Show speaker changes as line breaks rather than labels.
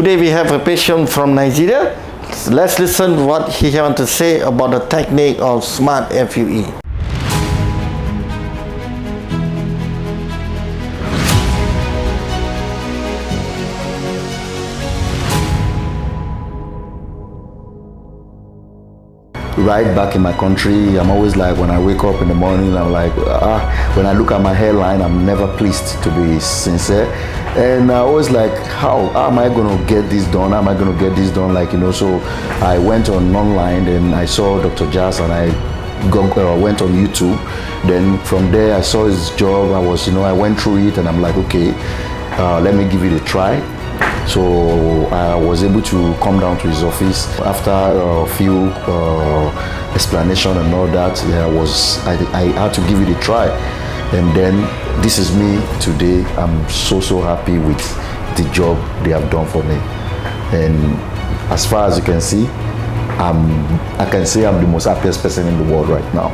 Today we have a patient from Nigeria. Let's listen what he has to say about the technique of smart FUE.
Right back in my country, I'm always like, when I wake up in the morning, I'm like, when I look at my hairline, I'm never pleased, to be sincere. And I always like, how am I going to get this done? How am I going to get this done? Like, so I went online and I saw Dr. Jas, and I went on YouTube. Then from there, I saw his job. I went through it, and I'm like, okay, let me give it a try. So I was able to come down to his office after a few explanation and all that. I had to give it a try, and then this is me today. I'm so happy with the job they have done for me, and as far as you can see, I can say I'm the most happiest person in the world right now.